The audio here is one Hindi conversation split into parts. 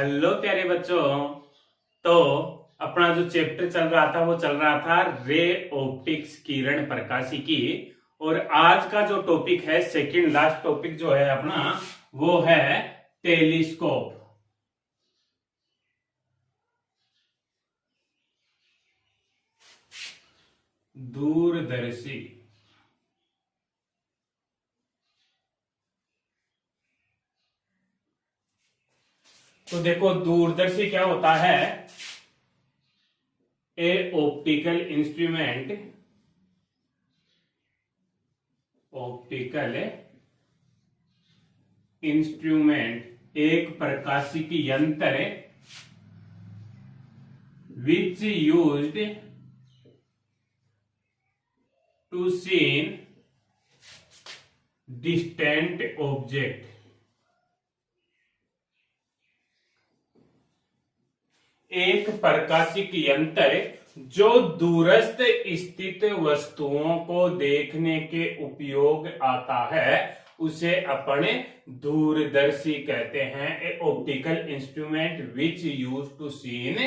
हेलो प्यारे बच्चों। तो अपना जो चैप्टर चल रहा था वो चल रहा था रे ऑप्टिक्स, किरण प्रकाशिकी। और आज का जो टॉपिक है, सेकंड लास्ट टॉपिक जो है अपना, वो है टेलीस्कोप, दूरदर्शी। तो देखो, दूरदर्शी क्या होता है? A optical instrument, optical instrument एक प्रकाशिकी यंत्र which used to seen distant object. एक प्रकाशिकी यंत्र जो दूरस्थ स्थित वस्तुओं को देखने के उपयोग आता है, उसे अपने दूरदर्शी कहते हैं। A optical instrument which use to seen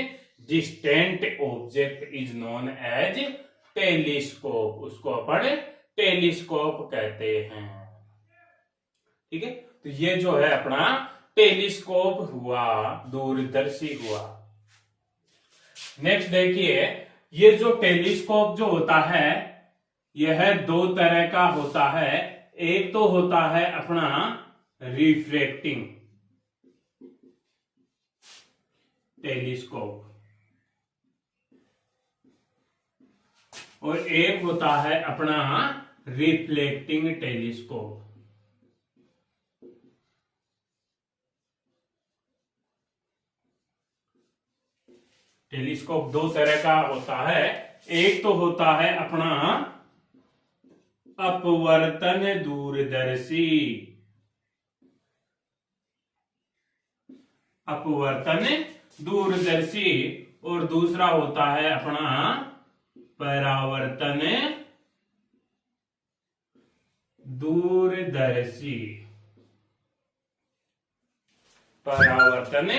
distant object is known as telescope. उसको अपन टेलीस्कोप कहते हैं। ठीक है, तो ये जो है अपना टेलीस्कोप हुआ, दूरदर्शी हुआ। नेक्स्ट देखिए, ये जो टेलीस्कोप जो होता है, यह दो तरह का होता है। एक तो होता है अपना रिफ्रैक्टिंग टेलीस्कोप, और एक होता है अपना रिफ्लेक्टिंग टेलीस्कोप। टेलीस्कोप दो तरह का होता है। एक तो होता है अपना अपवर्तन दूरदर्शी, अपवर्तन दूरदर्शी, और दूसरा होता है अपना परावर्तन दूरदर्शी। परावर्तन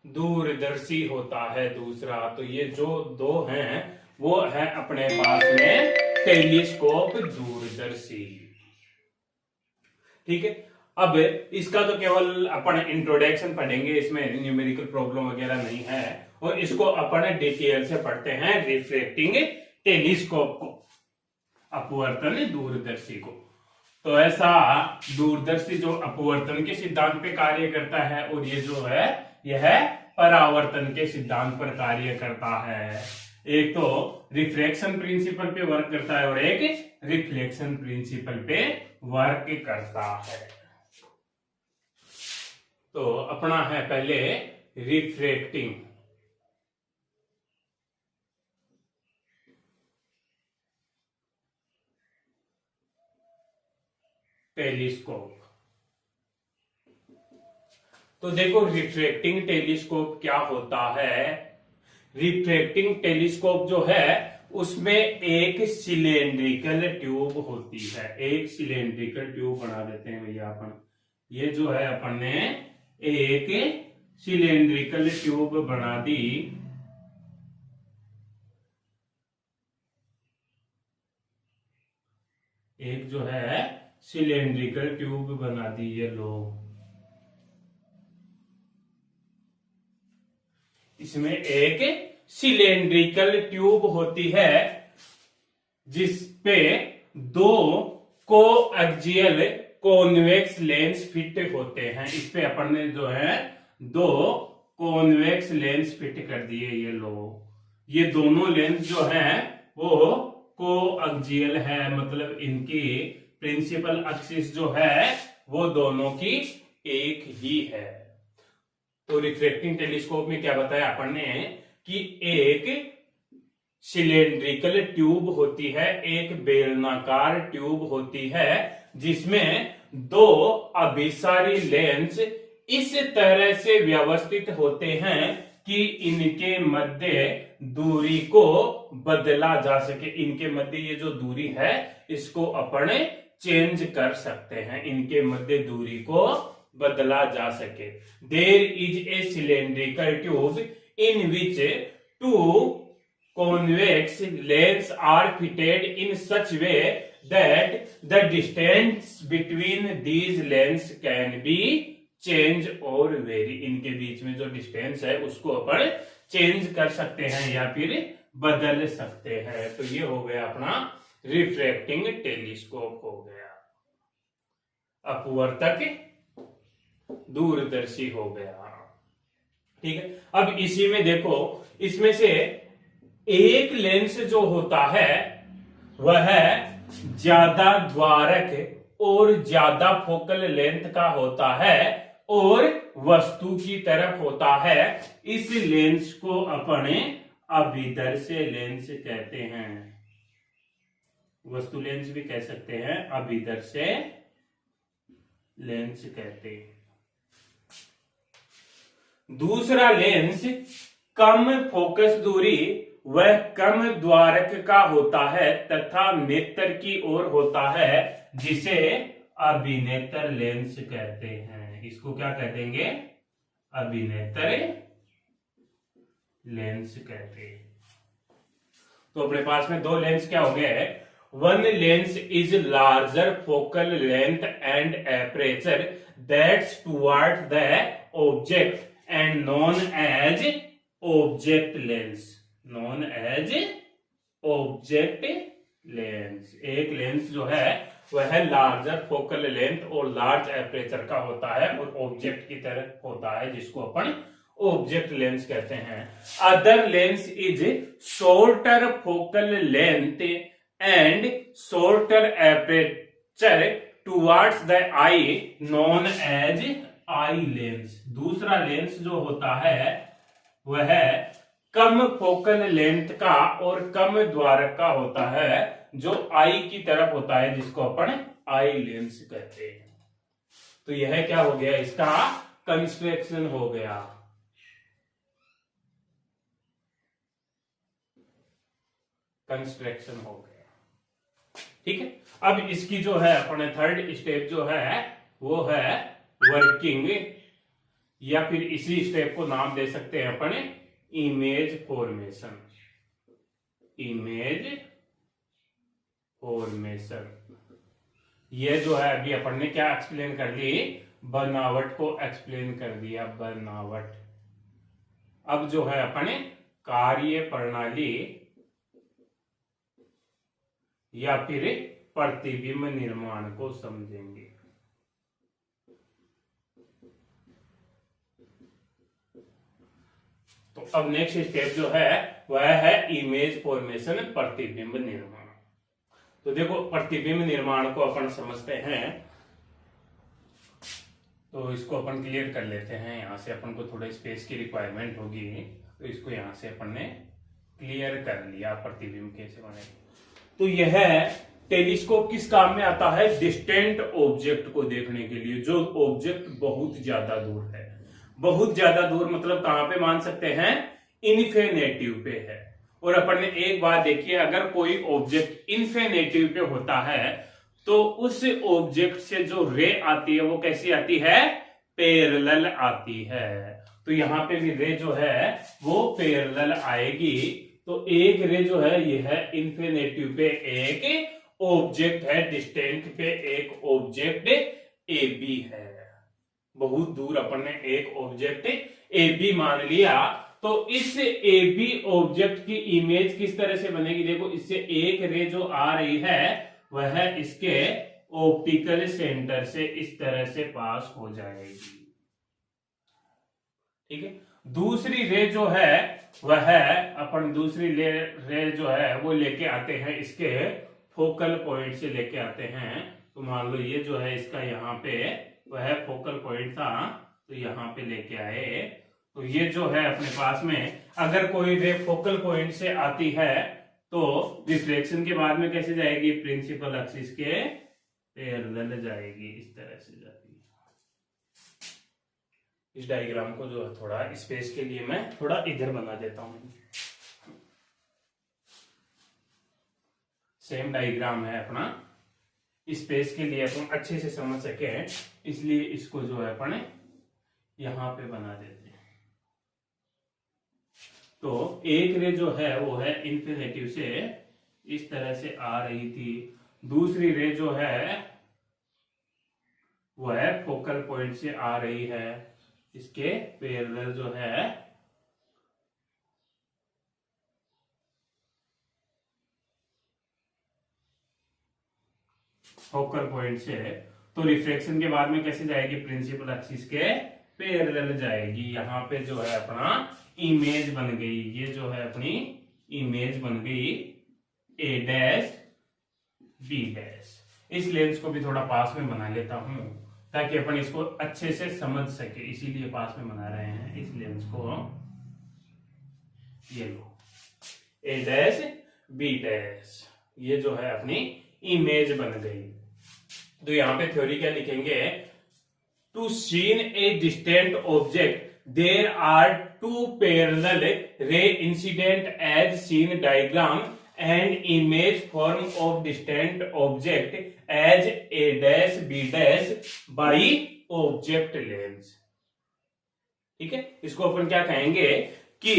दूरदर्शी होता है दूसरा। तो ये जो दो हैं वो है अपने पास में टेलीस्कोप, दूरदर्शी। ठीक है, अब इसका तो केवल अपन इंट्रोडक्शन पढ़ेंगे, इसमें न्यूमेरिकल प्रॉब्लम वगैरह नहीं है। और इसको अपन डिटेल से पढ़ते हैं, रिफ्रैक्टिंग टेलीस्कोप को, अपवर्तन दूरदर्शी को। तो ऐसा दूरदर्शी जो अपवर्तन के सिद्धांत पे कार्य करता है, और ये जो है यह परावर्तन के सिद्धांत पर कार्य करता है। एक तो रिफ्रैक्शन प्रिंसिपल पे वर्क करता है और एक रिफ्लेक्शन प्रिंसिपल पे वर्क करता है। तो अपना है पहले रिफ्रैक्टिंग टेलीस्कोप। तो देखो, रिफ्रैक्टिंग टेलीस्कोप क्या होता है? रिफ्रैक्टिंग टेलीस्कोप जो है उसमें एक सिलेंड्रिकल ट्यूब होती है। एक सिलेंड्रिकल ट्यूब बना देते हैं भैया अपन। ये जो है अपन ने एक सिलेंड्रिकल ट्यूब बना दी। एक जो है सिलेंड्रिकल ट्यूब बना दी, ये लो। इसमें एक सिलेंड्रिकल ट्यूब होती है जिसपे दो कोएक्सियल कॉन्वेक्स लेंस फिट होते हैं। इस पे अपन ने जो है दो कॉन्वेक्स लेंस फिट कर दिए, ये लो। ये दोनों लेंस जो हैं वो कोएक्सियल है, मतलब इनकी प्रिंसिपल एक्सिस जो है वो दोनों की एक ही है। तो रिफ्रैक्टिंग टेलीस्कोप में क्या बताया अपन ने कि एक सिलेंड्रिकल ट्यूब होती है, एक बेलनाकार ट्यूब होती है, जिसमें दो अभिसारी लेंस इस तरह से व्यवस्थित होते हैं कि इनके मध्य दूरी को बदला जा सके। इनके मध्य ये जो दूरी है इसको अपन चेंज कर सकते हैं, इनके मध्य दूरी को बदला जा सके। There is a cylindrical tube in which two convex lens are fitted in such way that the distance between these lens can be change or vary। इनके बीच में जो डिस्टेंस है उसको अपन चेंज कर सकते हैं या फिर बदल सकते हैं। तो ये हो गया अपना रिफ्रैक्टिंग टेलीस्कोप हो गया, अपवर्तक दूरदर्शी हो गया। ठीक है, अब इसी में देखो, इसमें से एक लेंस जो होता है वह ज्यादा द्वारक और ज्यादा फोकल लेंथ का होता है और वस्तु की तरफ होता है। इस लेंस को अपने अभिदर्शी लेंस कहते हैं, वस्तु लेंस भी कह सकते हैं, अभिदर्शी लेंस कहते हैं। दूसरा लेंस कम फोकस दूरी वह कम द्वारक का होता है तथा नेत्र की ओर होता है, जिसे अभिनेत्र लेंस कहते हैं। इसको क्या कह देंगे? अभिनेत्र लेंस कहते हैं। तो अपने पास में दो लेंस क्या हो गए? One lens is larger focal length and aperture that's toward the object and known as object lens, known as object lens. एक लेंस जो है वह लार्जर फोकल लेंथ और लार्ज एपरेचर का होता है और ऑब्जेक्ट की तरह होता है, जिसको अपन ऑब्जेक्ट लेंस कहते हैं। Other lens is shorter focal length and shorter aperture towards the eye known as eye lens. दूसरा लेंस जो होता है वह कम फोकल लेंथ का और कम द्वारक का होता है, जो आई की तरफ होता है, जिसको अपन आई लेंस कहते हैं। तो यह क्या हो गया? इसका कंस्ट्रक्शन हो गया। कंस्ट्रक्शन हो गया। ठीक है, अब इसकी जो है अपने थर्ड स्टेप जो है वो है वर्किंग, या फिर इसी स्टेप को नाम दे सकते हैं अपने इमेज फॉर्मेशन। इमेज फॉर्मेशन ये जो है अभी अपन ने क्या एक्सप्लेन कर दी? बनावट को एक्सप्लेन कर दिया, बनावट। अब जो है अपने कार्य प्रणाली या फिर प्रतिबिंब निर्माण को समझेंगे। तो अब नेक्स्ट स्टेप जो है वह है इमेज फॉर्मेशन, प्रतिबिंब निर्माण। तो देखो, प्रतिबिंब निर्माण को अपन समझते हैं, तो इसको अपन क्लियर कर लेते हैं। यहां से अपन को थोड़ा स्पेस की रिक्वायरमेंट होगी, तो इसको यहां से अपन ने क्लियर कर लिया। प्रतिबिंब कैसे बने? तो यह टेलीस्कोप किस काम में आता है? डिस्टेंट ऑब्जेक्ट को देखने के लिए, जो ऑब्जेक्ट बहुत ज्यादा दूर है। बहुत ज्यादा दूर मतलब कहां पे मान सकते हैं? इन्फिनेटिव पे है। और अपन ने एक बात देखी है, अगर कोई ऑब्जेक्ट इन्फिनेटिव पे होता है तो उस ऑब्जेक्ट से जो रे आती है वो कैसी आती है? पैरेलल आती है। तो यहां पे भी रे जो है वो पैरेलल आएगी। तो एक रे जो है यह इन्फिनेटिव पे एक ऑब्जेक्ट है, डिस्टेंट पे एक ऑब्जेक्ट ए बी है। बहुत दूर अपन ने एक ऑब्जेक्ट ए बी मान लिया, तो इस ए बी ऑब्जेक्ट की इमेज किस तरह से बनेगी? देखो, इससे एक रे जो आ रही है वह इसके ऑप्टिकल सेंटर से इस तरह से पास हो जाएगी। ठीक है, दूसरी रे जो है वह अपन दूसरी रे जो है वो लेके आते हैं, इसके फोकल पॉइंट से लेके आते हैं। तो मान लो ये जो है इसका यहाँ पे वह फोकल पॉइंट था, तो यहाँ पे लेके आए। तो ये जो है अपने पास में अगर कोई रे फोकल पॉइंट से आती है तो रिफ्लेक्शन के बाद में कैसे जाएगी? प्रिंसिपल एक्सिस के पैरेलल जाएगी, इस तरह से जाती है। इस डायग्राम को जो है थोड़ा स्पेस के लिए मैं थोड़ा इधर बना देता हूं। सेम डायग्राम है अपना, स्पेस के लिए अपन अच्छे से समझ सके, इसलिए इसको जो है अपन यहां पे बना देते हैं। तो एक रे जो है वो है इन्फिनेटिव से इस तरह से आ रही थी, दूसरी रे जो है वो है फोकल पॉइंट से आ रही है, इसके पैरेलल जो है फोकल पॉइंट से। तो रिफ्लेक्शन के बाद में कैसे जाएगी, प्रिंसिपल एक्सिस के पैरेलल जाएगी। यहाँ पे जो है अपना इमेज बन गई, ये जो है अपनी इमेज बन गई ए डैश बी डैश। इस लेंस को भी थोड़ा पास में बना लेता हूं ताकि अपन इसको अच्छे से समझ सके, इसीलिए पास में बना रहे हैं इस लेंस को। ये लो ए डैश बी डैश, ये जो है अपनी इमेज बन गई। तो यहां पे थ्योरी क्या लिखेंगे, to seen a distant object there are two parallel ray incident as seen diagram and image form of distant object as A dash B dash by object lens. ठीक है, इसको अपन क्या कहेंगे कि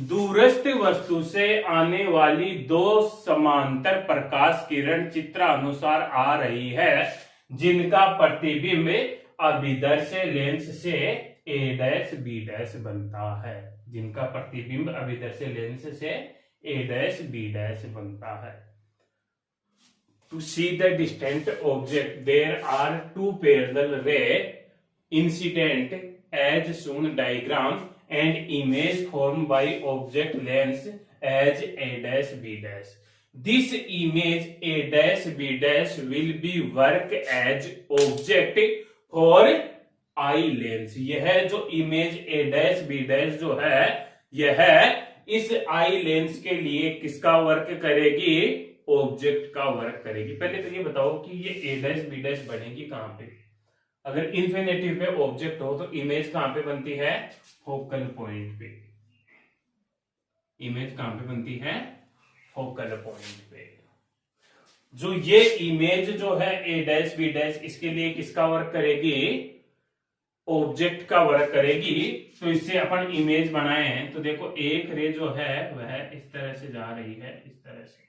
दूरस्थ वस्तु से आने वाली दो समांतर प्रकाश किरण चित्रानुसार आ रही है, जिनका प्रतिबिंब अभिदर्श लेंस से ए डैश बी डैश बनता है, जिनका प्रतिबिंब अभिदर्श लेंस से ए डैश बी डैश बनता है। To see the distant object there are two parallel ray incident as shown diagram and image formed by object lens as a dash b dash. This image a dash b dash will be work as object for eye lens. यह जो image a dash b dash जो है, यह इस आई लेंस के लिए किसका वर्क करेगी, ऑब्जेक्ट का वर्क करेगी। पहले तो ये बताओ कि ये a dash b dash बनेगी कहां पे। अगर इन्फिनेटिव पे ऑब्जेक्ट हो तो इमेज कहां पे बनती है, फोकल पॉइंट पे। इमेज कहां पे बनती है, फोकल पॉइंट पे। जो ये इमेज जो है ए डैश बी डैश, इसके लिए किसका वर्क करेगी, ऑब्जेक्ट का वर्क करेगी। तो इससे अपन इमेज बनाए हैं, तो देखो एक रे जो है वह इस तरह से जा रही है, इस तरह से।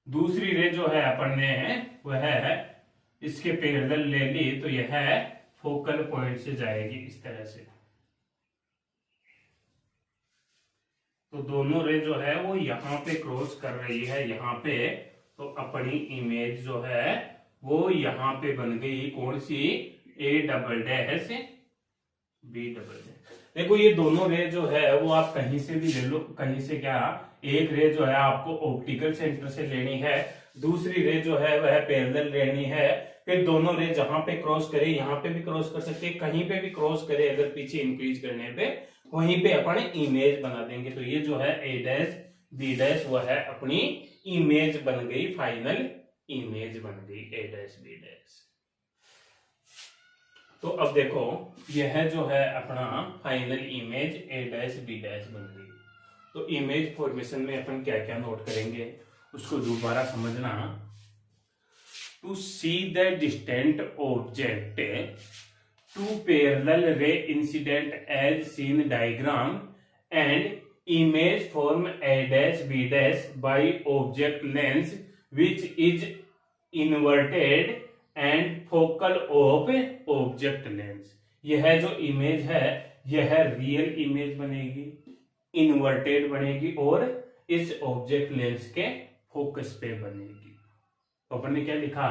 दूसरी रे जो है अपन ने वह इसके पैरेलल ले ली, तो यह फोकल पॉइंट से जाएगी इस तरह से। तो दोनों रे जो है वो यहां पे क्रॉस कर रही है, यहां पे। तो अपनी इमेज जो है वो यहां पे बन गई, कौन सी, A double dash B double dash. देखो ये दोनों रे जो है वो आप कहीं से भी ले लो, कहीं से क्या, एक रे जो है आपको ऑप्टिकल सेंटर से लेनी है, दूसरी रे जो है वह पैरेलल लेनी है। फिर दोनों रे जहां पे क्रॉस करे, यहाँ पे भी क्रॉस कर सकते हैं, कहीं पे भी क्रॉस करे, अगर पीछे इंक्रीज करने पे वहीं पे अपन इमेज बना देंगे। तो ये जो है ए डैश बी डैश वो है अपनी इमेज बन गई, फाइनल इमेज बन गई ए डैश बी डैश। तो अब देखो यह जो है अपना final image A dash B dash बन गई। तो इमेज फॉर्मेशन में अपन क्या क्या नोट करेंगे उसको दोबारा समझना। To see the distant object, two parallel ray incident as seen diagram and image form A dash B dash by object lens which is inverted and focal of object lens. यह जो इमेज है यह रियल इमेज बनेगी, इन्वर्टेड बनेगी और इस ऑब्जेक्ट लेंस के फोकस पे बनेगी। तो अपन ने क्या लिखा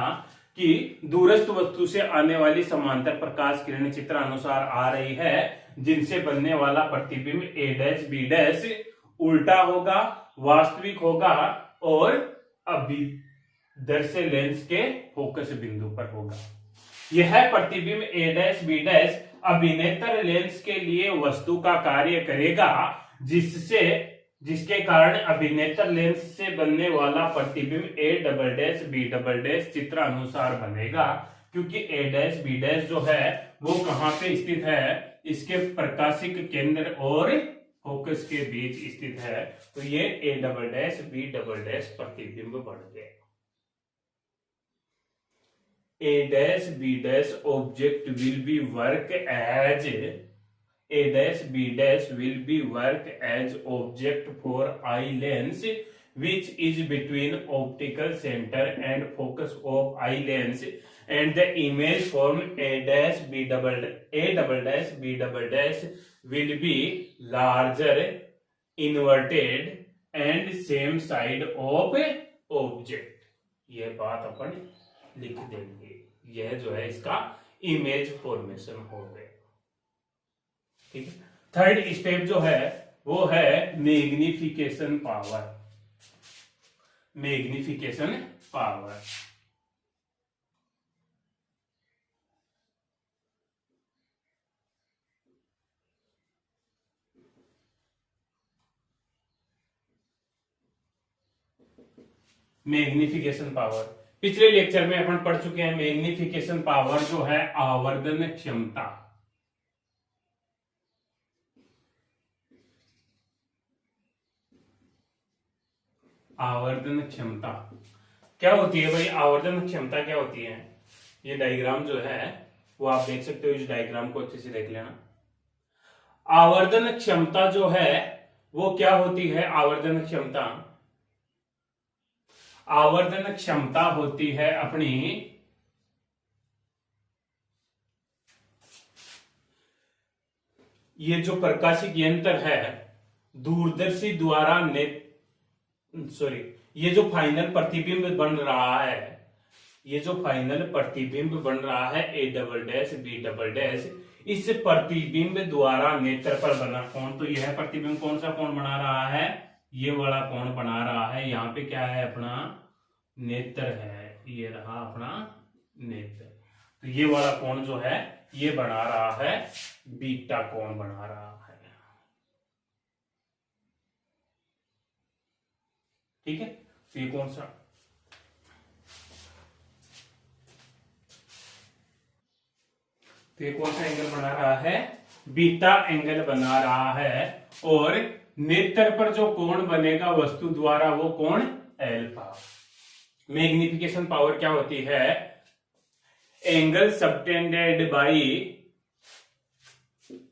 कि दूरस्थ वस्तु से आने वाली समांतर प्रकाश किरण चित्रानुसार आ रही है, जिनसे बनने वाला प्रतिबिंब ए डैश बी डैश उल्टा होगा, वास्तविक होगा और अभिदर्श लेंस के फोकस बिंदु पर होगा। यह प्रतिबिंब ए डैश बी डैश अभिनेत्र लेंस के लिए वस्तु का कार्य करेगा, जिसके कारण अभिनेत्र लेंस से बनने वाला प्रतिबिंब A double dash B double dash चित्रानुसार बनेगा। क्योंकि ए डैश बी डैश जो है वो कहां पे स्थित है, इसके प्रकाशिक केंद्र और फोकस के बीच स्थित है, तो ये A double dash B double dash प्रतिबिंब बन गए। A dash B dash object will be work as A dash B dash will be work as object for eye lens which is between optical center and focus of eye lens, and the image form A dash B double dash B double dash will be larger, inverted and same side of object। ये बात अपन लिख देंगे। यह जो है इसका इमेज फॉर्मेशन हो गया। ठीक है। थर्ड स्टेप जो है वो है magnification power. Magnification power magnification power पिछले लेक्चर में अपन पढ़ चुके हैं। मैग्निफिकेशन पावर जो है आवर्धन क्षमता। आवर्धन क्षमता क्या होती है भाई? आवर्धन क्षमता क्या होती है? ये डायग्राम जो है वो आप देख सकते हो। इस डायग्राम को अच्छे से देख लेना। आवर्धन क्षमता जो है वो क्या होती है? आवर्धन क्षमता, आवर्धन क्षमता होती है अपनी ये जो प्रकाशिक यंत्र है दूरदर्शी द्वारा ये जो फाइनल प्रतिबिंब बन रहा है, ये जो फाइनल प्रतिबिंब बन रहा है A double dash B double dash, इस प्रतिबिंब द्वारा नेत्र पर बना कोण, तो यह प्रतिबिंब कौन सा कोण बना रहा है? ये वाला कोण बना रहा है। यहाँ पे क्या है? अपना नेत्र है। ये रहा अपना नेत्र। तो ये वाला कोण जो है ये बना रहा है बीटा कोण बना रहा है। ठीक है। तो ये कौन सा? तो ये कौन सा एंगल बना रहा है? बीटा एंगल बना रहा है। और नेत्र पर जो कोण बनेगा वस्तु द्वारा वो कोण एल्फा। मैग्निफिकेशन पावर क्या होती है? Angle subtended by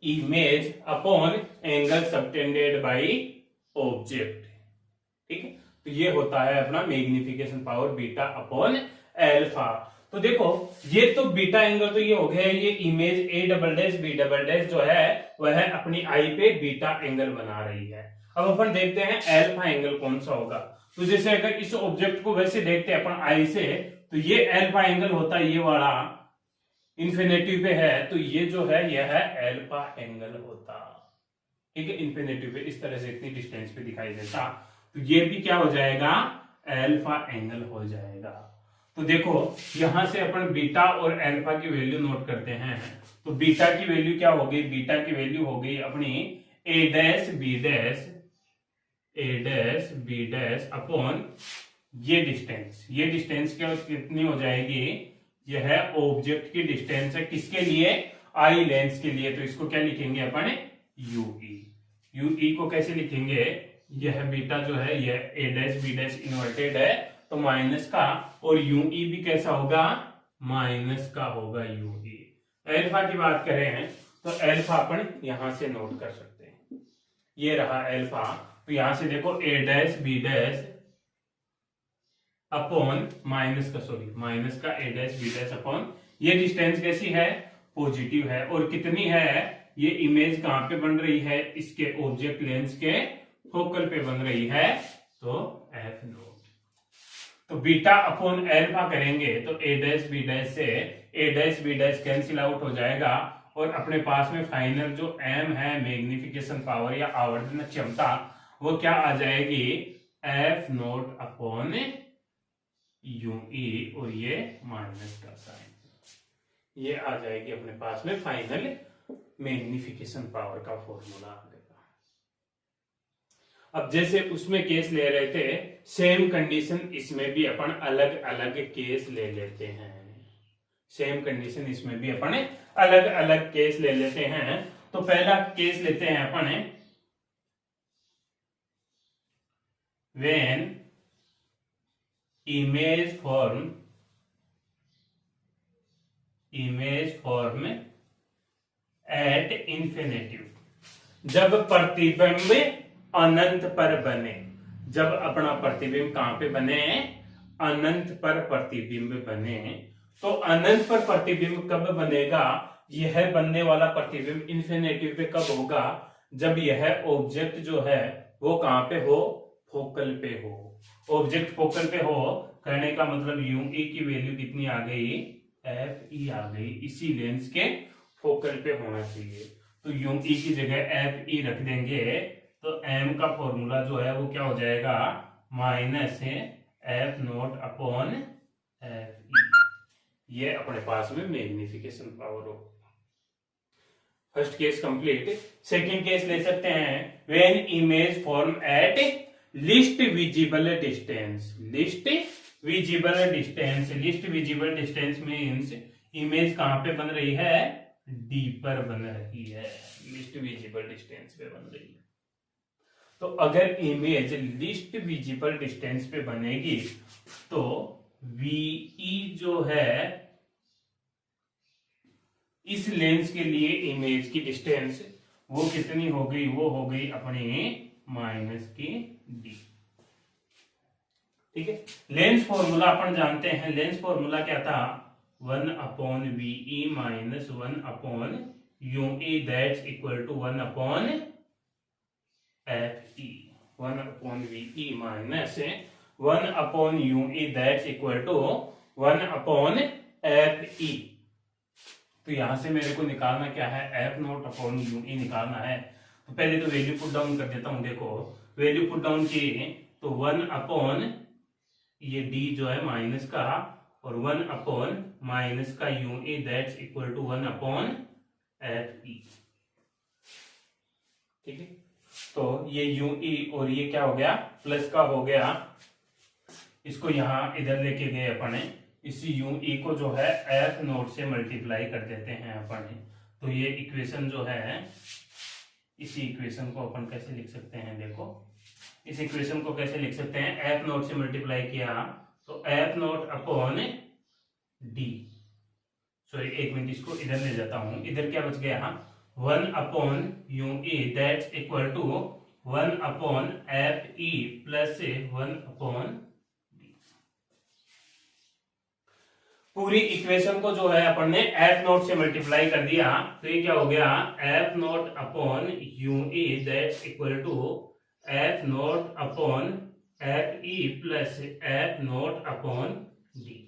image upon angle subtended by object. ठीक है। तो ये होता है अपना magnification power beta upon alpha. तो देखो ये तो बीटा एंगल तो ये हो गया। ये image A double dash B double dash जो है वह अपनी आई पे बीटा एंगल बना रही है। अब अपन देखते हैं एल्फा एंगल कौन सा होगा। तो जैसे अगर इस ऑब्जेक्ट को वैसे देखते हैं अपन आई से, तो ये एल्फा एंगल होता है, ये वाला इंफिनिटी पे है, तो ये जो है यह है एल्फा एंगल होता। ठीक है। इंफिनिटी पे इस तरह से इतनी डिस्टेंस पे दिखाई देता, तो ये भी क्या हो जाएगा? एल्फा एंगल हो जाएगा। तो देखो यहां से अपन बीटा और एल्फा की वैल्यू नोट करते हैं। तो बीटा की वैल्यू क्या हो गई? बीटा की वैल्यू हो गई अपनी ए डैश बी डैश, ए डैश बी डैश अपॉन ये डिस्टेंस। ये डिस्टेंस क्या कितनी हो जाएगी? यह है ऑब्जेक्ट की डिस्टेंस है। किसके लिए? आई लेंस के लिए। तो इसको क्या लिखेंगे अपन? यूई। यूई को कैसे लिखेंगे? यह बीटा जो है यह ए डैश बी डैश इन्वर्टेड है तो माइनस का, और यूई भी कैसा होगा? माइनस का होगा यूई। एल्फा की बात करें तो एल्फा अपन यहां से नोट कर सकते हैं। ये रहा एल्फा। तो यहां से देखो A dash B dash upon minus का A dash B dash upon ये डिस्टेंस कैसी है? पॉजिटिव है। और कितनी है? ये इमेज कहां पे बन रही है? इसके ऑब्जेक्ट लेंस के फोकल पे बन रही है, तो एफ नोट। तो बीटा अपॉन एल्फा करेंगे तो ए डैश बी डैश से A dash B dash cancel out हो जाएगा, और अपने पास में फाइनल जो एम है मैग्निफिकेशन पावर या आवर्धन क्षमता, वो क्या आ जाएगी? एफ नोट अपॉन यूई, और ये माइनस का साइन। ये आ जाएगी अपने पास में फाइनल मैग्निफिकेशन पावर का फॉर्मूला आ गया। अब जैसे उसमें केस ले रहे थे, सेम कंडीशन इसमें भी अपन अलग अलग केस ले लेते हैं। सेम कंडीशन इसमें भी अपन अलग अलग केस ले लेते हैं। तो पहला केस लेते हैं अपन when image form at infinitive, जब प्रतिबिंब अनंत पर बने। जब अपना प्रतिबिंब कहां पे बने, अनंत पर प्रतिबिंब बने। तो अनंत पर प्रतिबिंब कब बनेगा, यह बनने वाला प्रतिबिंब इन्फिनेटिव पे कब होगा, जब यह ऑब्जेक्ट जो है वो कहां पे हो, फोकल पे हो। ऑब्जेक्ट फोकल पे हो कहने का मतलब यूं ई की वैल्यू कितनी आ गई, एफ ई आ गई, इसी लेंस के फोकल पे होना चाहिए। तो यूं ई की जगह एफ ई रख देंगे तो एम का फॉर्मूला जो है वो क्या हो जाएगा, minus F not upon f ई। ये अपने पास में मैग्निफिकेशन पावर हो। First case complete. Second case ले सकते हैं, when image form at least visible distance. Least visible distance means image कहां पे बन रही है, डी पर बन रही है, लीस्ट विजिबल डिस्टेंस पे बन रही है। तो अगर इमेज लीस्ट विजिबल डिस्टेंस पे बनेगी तो वीई जो है इस लेंस के लिए इमेज की डिस्टेंस वो कितनी हो गई, वो हो गई अपनी माइनस की डी। ठीक है, लेंस फॉर्मूला अपन जानते हैं। लेंस फॉर्मूला क्या था, 1 upon v e minus 1 upon u e that's equal to 1 upon f e. 1 upon v e minus 1 upon u e that's equal to 1 upon f e. तो यहां से मेरे को निकालना क्या है, एफ नॉट अपॉन यूई निकालना है। तो पहले तो वैल्यू पुट डाउन कर देता हूं। देखो वैल्यू पुट डाउन की तो 1 अपॉन ये डी जो है माइनस का, और 1 अपॉन माइनस का u e that's equal to 1 upon f e. ठीक है, तो ये यूई और ये क्या हो गया, प्लस का हो गया। इसको यहां इधर लेके गए अपने, इसी यूई को जो है एफ नोट से मल्टीप्लाई कर देते हैं अपने। तो ये इक्वेशन जो है, इसी इक्वेशन को अपन कैसे लिख सकते हैं, देखो इस इक्वेशन को कैसे लिख सकते हैं, एफ नोट से मल्टीप्लाई किया तो F naught upon D. Sorry एक मिनट, इसको इधर ले जाता हूं। इधर क्या बच गया, 1 upon u e that's equal to 1 upon f e plus 1 upon D. पूरी इक्वेशन को जो है अपन ने एफ नोट से मल्टीप्लाई कर दिया तो ये क्या हो गया, f naught upon u e that's equal to f naught upon f e plus f naught upon D.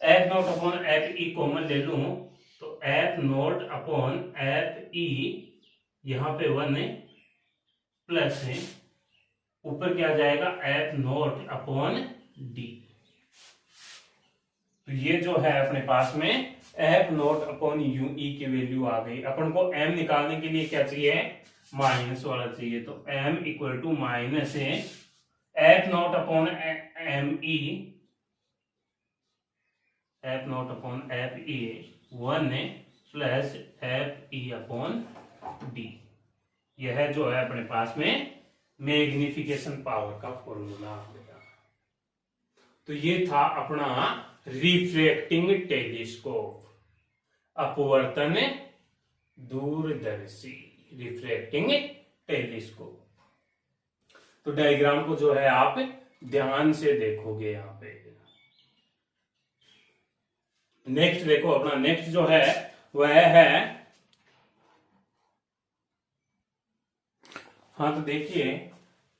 F naught upon f e common ले लूं तो F naught upon f e, यहां पे 1 प्लस ऊपर क्या जाएगा, एफ नोट अपॉन डी। तो ये जो है अपने पास में एफ नोट अपॉन यूई की वैल्यू आ गई। अपन को एम निकालने के लिए क्या चाहिए, माइनस वाला चाहिए। तो M equal to minus f naught upon M e, f naught upon f e 1 plus f e upon D. यह जो है अपने पास में मैग्निफिकेशन पावर का फॉर्मूला आ गया। तो ये था अपना रिफ्रैक्टिंग टेलीस्कोप, अपवर्तन दूरदर्शी रिफ्रैक्टिंग टेलीस्कोप। तो डायग्राम को जो है आप ध्यान से देखोगे यहां पे। नेक्स्ट देखो, अपना नेक्स्ट जो है वह है, हाँ तो देखिए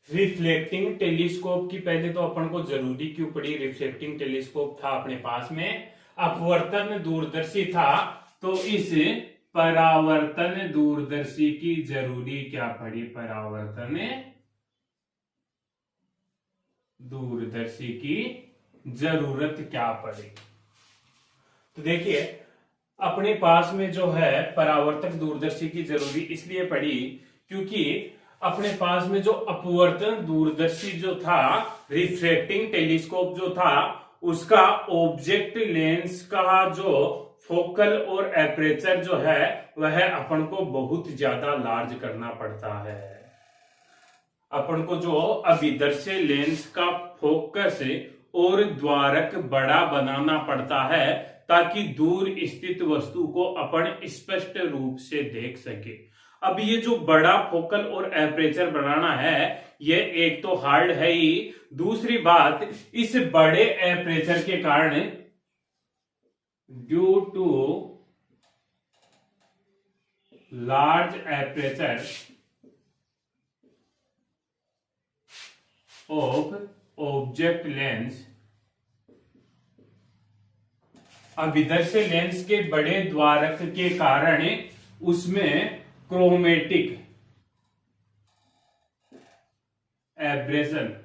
रिफ्लेक्टिंग टेलीस्कोप की पहले तो अपन को जरूरी क्यों पड़ी, रिफ्लेक्टिंग टेलीस्कोप था अपने पास में, अपवर्तन दूरदर्शी था, तो इस परावर्तन दूरदर्शी की जरूरी क्या पड़ी, परावर्तन दूरदर्शी की जरूरत क्या पड़ी। तो देखिए अपने पास में जो है परावर्तक दूरदर्शी की जरूरी इसलिए पड़ी क्योंकि अपने पास में जो अपवर्तन दूरदर्शी जो था, रिफ्रैक्टिंग टेलीस्कोप जो था, उसका ऑब्जेक्ट लेंस का जो फोकल और एपरेचर जो है वह अपन को बहुत ज्यादा लार्ज करना पड़ता है। अपन को जो अभिदर्शी लेंस का फोकस और द्वारक बड़ा बनाना पड़ता है ताकि दूर स्थित वस्तु को अपन स्पष्ट रूप से देख सके। अब ये जो बड़ा फोकल और एपरेचर बनाना है ये एक तो हार्ड है ही, दूसरी बात इस बड़े एपरेचर के कारण due to large aperture of object lens, अभिदर्शी लेंस के बड़े द्वारक के कारण उसमें क्रोमेटिक एब्रेशन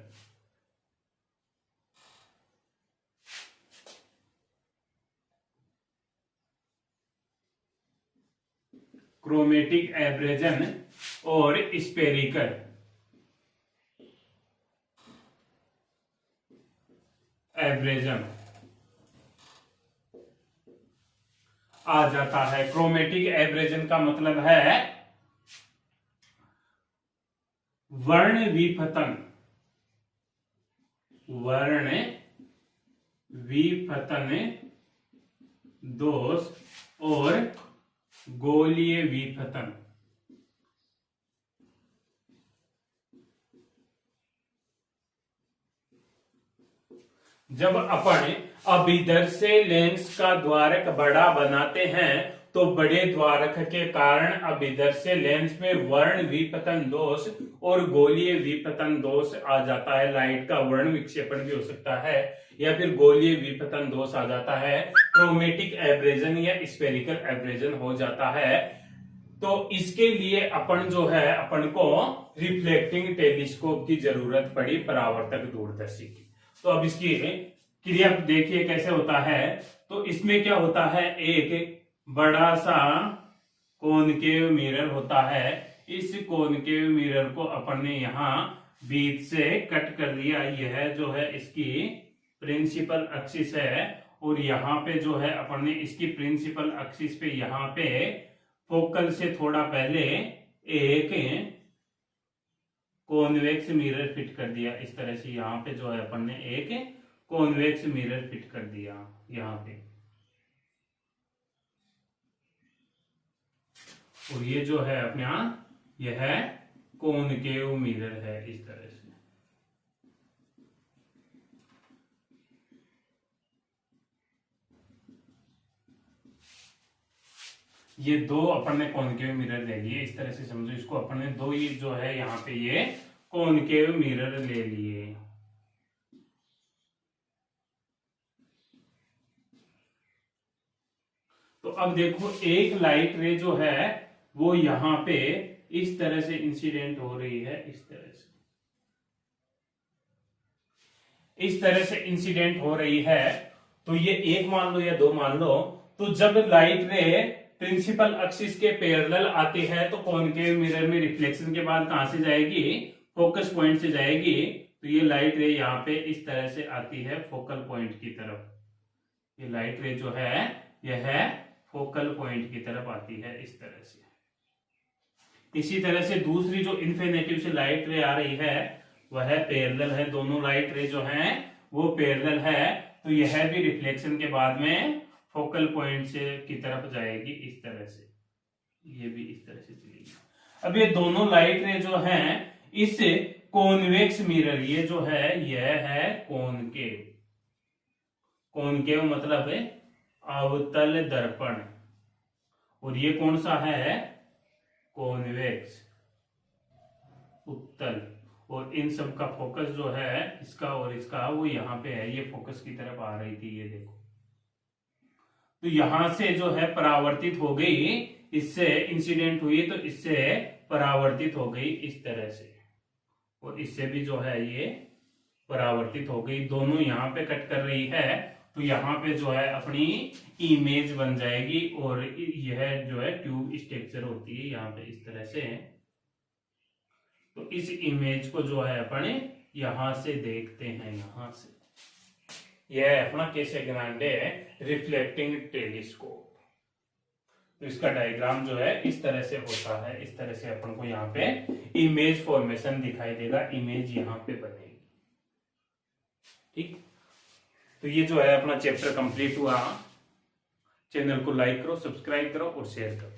और स्पेरिकल एब्रेजन आ जाता है। क्रोमेटिक एब्रेजन का मतलब है वर्ण विफतन दोष और गोलीय विफतन। जब अपन अभिदर्शी लेंस का द्वारक बड़ा बनाते हैं तो बड़े द्वारक के कारण अभिदर्शी लेंस में वर्ण विपतन दोष और गोलीय विपतन दोष आ जाता है। लाइट का वर्ण विक्षेपण भी हो सकता है या फिर गोलीय विपतन दोष आ जाता है, क्रोमेटिक एब्रेजन या स्फेरिकल एब्रेजन हो जाता है। तो इसके लिए अपन जो है अपन को रिफ्लेक्टिंग टेलीस्कोप की जरूरत पड़ी, परावर्तक दूरदर्शी की। तो अब इसकी क्रिया देखिए कैसे होता है। तो इसमें क्या होता है, एक बड़ा सा कॉनकेव मिरर होता है। इस कॉनकेव मिरर को अपन ने यहाँ बीच से कट कर दिया। यह जो है इसकी प्रिंसिपल एक्सिस है और यहाँ पे जो है अपन ने इसकी प्रिंसिपल एक्सिस पे यहाँ पे फोकल से थोड़ा पहले एक कॉन्वेक्स मिरर फिट कर दिया। इस तरह से यहाँ पे जो है अपन ने एक कॉन्वेक्स मिरर फिट कर दिया यहाँ पे, और ये जो है अपने यहाँ यह कॉनकेव मिरर है इस तरह से। ये दो अपन ने कॉनकेव मिरर ले लिए, इस तरह से समझो इसको। अपन ने दो ये जो है यहाँ पे ये कॉनकेव मिरर ले लिए। तो अब देखो एक लाइट रे जो है वो यहाँ पे इस तरह से इंसिडेंट हो रही है, इस तरह से इंसिडेंट हो रही है। तो ये एक मान लो या दो मान लो। तो जब लाइट रे प्रिंसिपल एक्सिस के पैरेलल आती है तो कॉनकेव मिरर में रिफ्लेक्शन के बाद कहां से जाएगी, फोकस पॉइंट से जाएगी। तो ये लाइट रे यहाँ पे इस तरह से आती है फोकल पॉइंट की तरफ। ये लाइट रे जो है यह फोकल पॉइंट की तरफ आती है इस तरह से। इसी तरह से दूसरी जो इन्फिनेटिव से लाइट रे आ रही है वह पैरेलल है। दोनों लाइट रे जो हैं वो पैरेलल है। तो यह भी रिफ्लेक्शन के बाद में फोकल पॉइंट से की तरफ जाएगी इस तरह से, ये भी इस तरह से चलेगी। अब ये दोनों लाइट रे जो हैं इस कॉन्वेक्स मिरर, ये जो है यह है कॉनकेव। कॉनकेव मतलब है अवतल दर्पण, और ये कौन सा है, कॉन्वेक्स, उत्तल। और इन सब का फोकस जो है इसका और इसका वो यहाँ पे है, ये फोकस की तरफ आ रही थी, ये देखो। तो यहां से जो है परावर्तित हो गई, इससे इंसिडेंट हुई तो इससे परावर्तित हो गई इस तरह से, और इससे भी जो है ये परावर्तित हो गई। दोनों यहाँ पे कट कर रही है तो यहाँ पे जो है अपनी इमेज बन जाएगी। और यह जो है ट्यूब स्ट्रक्चर होती है यहाँ पे इस तरह से। तो इस इमेज को जो है अपन यहां से देखते हैं, यहां से। यह अपना कैसे ग्रांडे रिफ्लेक्टिंग टेलीस्कोप। तो इसका डायग्राम जो है इस तरह से होता है। इस तरह से अपन को यहाँ पे इमेज फॉर्मेशन दिखाई देगा, इमेज यहाँ पे बनेगी। ठीक, तो ये जो है अपना चैप्टर कंप्लीट हुआ। चैनल को लाइक करो, सब्सक्राइब करो और शेयर करो।